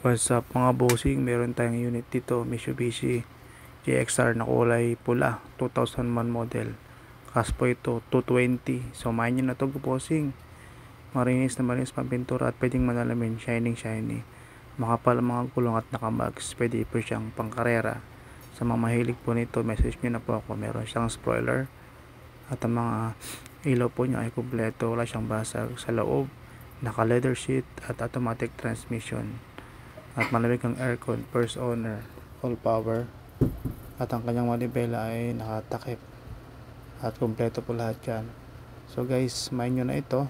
What's up mga bossing, meron tayong unit dito, Mitsubishi GXR na kulay pula, 2001 model. Cost po ito, 220. So main nyo na to bossing. Marinis na marinis pampintura at pwedeng manalamin, shiny. Makapal ang mga gulong at nakamags, pwede po siyang pangkarera. Sa mga mahilig po nito, message nyo na po ako. Meron siyang spoiler at ang mga ilaw po niya ay kumpleto, wala siyang basag sa loob. Naka leather seat at automatic transmission. At malamig ang aircon, first owner, all power. At ang kanyang manibela ay nakatakip. At kumpleto po lahat yan. So guys, main nyo na ito.